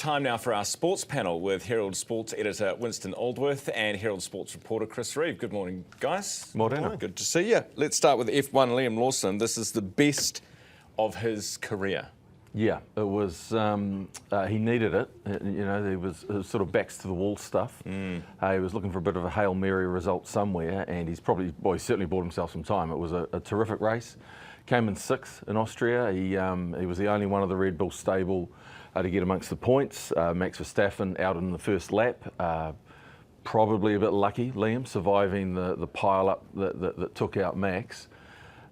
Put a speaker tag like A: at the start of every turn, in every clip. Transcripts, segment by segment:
A: time now for our sports panel with Herald Sports editor Winston Aldworth and Herald Sports reporter Chris Reive. Good morning, guys.
B: Morning.
A: Good to see you. Let's start with F1 Liam Lawson. This is the best of his career.
B: Yeah, it was. He needed it. You know, it was sort of backs to the wall stuff. He was looking for a bit of a Hail Mary result somewhere, and he certainly bought himself some time. It was a terrific race. Came in sixth in Austria. He was the only one of the Red Bull stable to get amongst the points. Max Verstappen out in the first lap. Probably a bit lucky, Liam, surviving the pile-up that took out Max.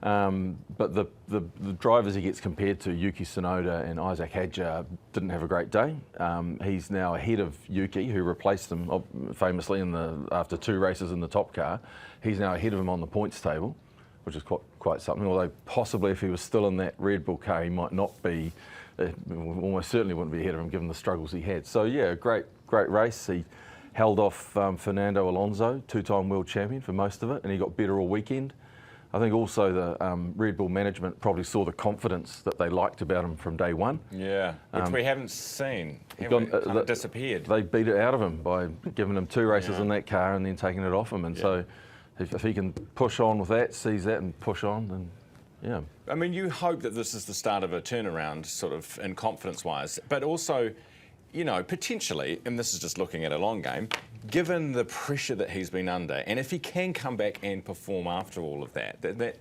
B: But the drivers he gets compared to, Yuki Tsunoda and Isaac Hadjar, didn't have a great day. He's now ahead of Yuki, who replaced him famously after two races in the top car. He's now ahead of him on the points table, which is quite something. Although possibly if he was still in that Red Bull car, he might not be. Almost certainly wouldn't be ahead of him given the struggles he had. So yeah, great race. He held off Fernando Alonso, two-time world champion, for most of it, and he got better all weekend. I think also the Red Bull management probably saw the confidence that they liked about him from day one.
A: Yeah, which we haven't seen. Kind of disappeared.
B: They beat it out of him by giving him two races in that car and then taking it off him. And so if he can push on with that, seize that and push on, then yeah.
A: I mean, you hope that this is the start of a turnaround, sort of, in confidence-wise, but also, you know, potentially, and this is just looking at a long game, given the pressure that he's been under, and if he can come back and perform after all of that, that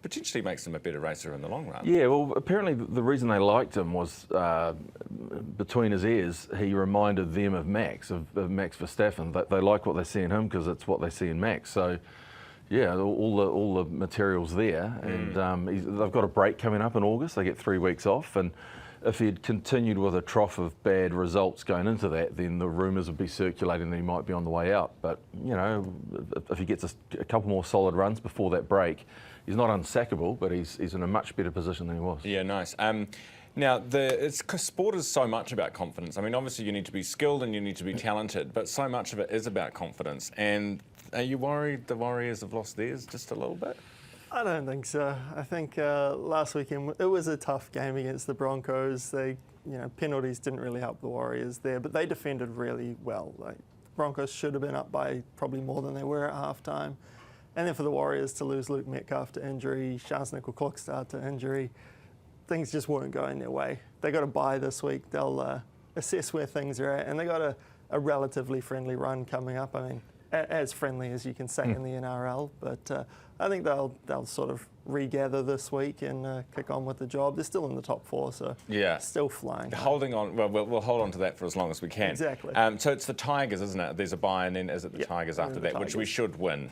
A: potentially makes him a better racer in the long run. Yeah,
B: well, apparently the reason they liked him was between his ears, he reminded them of Max Verstappen. They like what they see in him because it's what they see in Max. So, yeah, all the material's there, and they've got a break coming up in August. They get 3 weeks off, and if he had continued with a trough of bad results going into that, then the rumours would be circulating that he might be on the way out. But, you know, if he gets a couple more solid runs before that break, he's not unsackable, but he's in a much better position than he was.
A: Yeah, nice. Now, sport is so much about confidence. I mean, obviously you need to be skilled and you need to be talented, but so much of it is about confidence. And are you worried the Warriors have lost theirs just a little bit?
C: I don't think so. I think last weekend it was a tough game against the Broncos. Penalties didn't really help the Warriors there, but they defended really well. Like, Broncos should have been up by probably more than they were at halftime. And then for the Warriors to lose Luke Metcalf to injury, Charles Nickel-Klokstad to injury, things just weren't going their way. They got a bye this week. They'll assess where things are at, and they got a relatively friendly run coming up. I mean, as friendly as you can say in the NRL, but I think they'll sort of regather this week and kick on with the job. They're still in the top 4, so still flying.
A: Holding on, well, we'll hold on to that for as long as we can.
C: Exactly.
A: So it's the Tigers, isn't it? There's a bye, and then is it the Tigers after that, which we should win?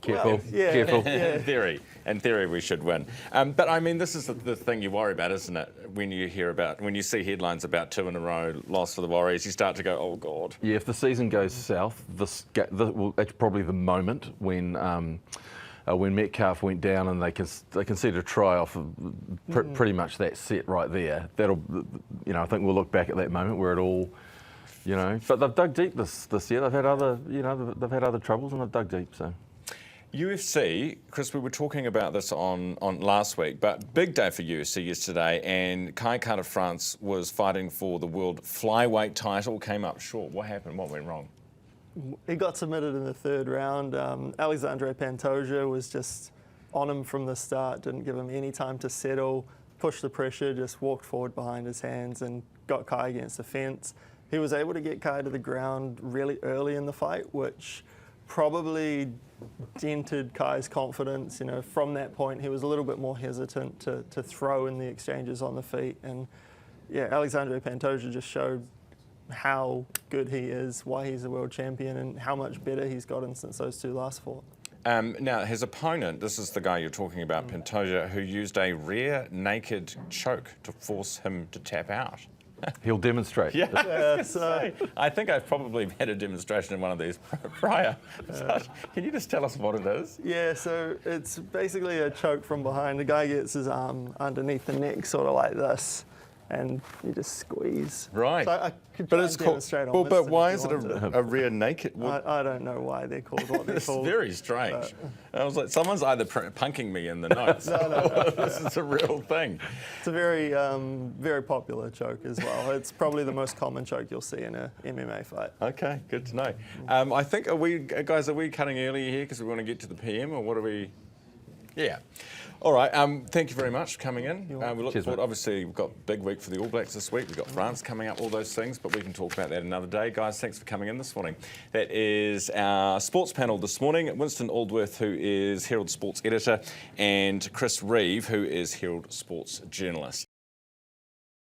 B: Careful, careful.
A: In theory, we should win. But I mean, this is the thing you worry about, isn't it? When you see headlines about 2 in a row loss for the Warriors, you start to go, oh God.
B: Yeah, if the season goes south, that's probably the moment when Metcalf went down and they conceded a try off of pretty much that set right there. That'll, I think we'll look back at that moment where it all, But they've dug deep this year. They've had other troubles and they've dug deep. So.
A: UFC, Chris, we were talking about this on last week, but big day for UFC yesterday, and Kai Kara-France was fighting for the world flyweight title, came up short. What happened? What went wrong?
C: He got submitted in the 3rd round. Alexandre Pantoja was just on him from the start, didn't give him any time to settle, pushed the pressure, just walked forward behind his hands and got Kai against the fence. He was able to get Kai to the ground really early in the fight, which probably dented Kai's confidence. From that point, he was a little bit more hesitant to throw in the exchanges on the feet. And yeah, Alexandre Pantoja just showed how good he is, why he's a world champion, and how much better he's gotten since those two last fought.
A: Now, his opponent, this is the guy you're talking about, Pantoja, who used a rare naked choke to force him to tap out.
B: He'll demonstrate.
A: I think I've probably had a demonstration in one of these prior. Can you just tell us what it is?
C: Yeah, so it's basically a choke from behind. The guy gets his arm underneath the neck, sort of like this, and you just squeeze.
A: Right.
C: So I could
A: But
C: try
A: it's
C: and
A: called.
C: demonstrate on
A: Well,
C: Winston
A: but why
C: if
A: is
C: you
A: it
C: want to.
A: a rear naked?
C: I don't know why they're called what they're
A: It's
C: called.
A: very strange. I was like, someone's either punking me in the notes.
C: No.
A: This is a real thing.
C: It's a very, very popular choke as well. It's probably the most common choke you'll see in a MMA fight.
A: Okay, good to know. I think, are we cutting earlier here because we want to get to the PM, or what are we? Yeah. All right. Thank you very much for coming in. We look
B: Cheers,
A: forward.
B: mate.
A: Obviously, we've got a big week for the All Blacks this week. We've got France coming up, all those things, but we can talk about that another day. Guys, thanks for coming in this morning. That is our sports panel this morning. Winston Aldworth, who is Herald Sports editor, and Chris Reive, who is Herald Sports journalist.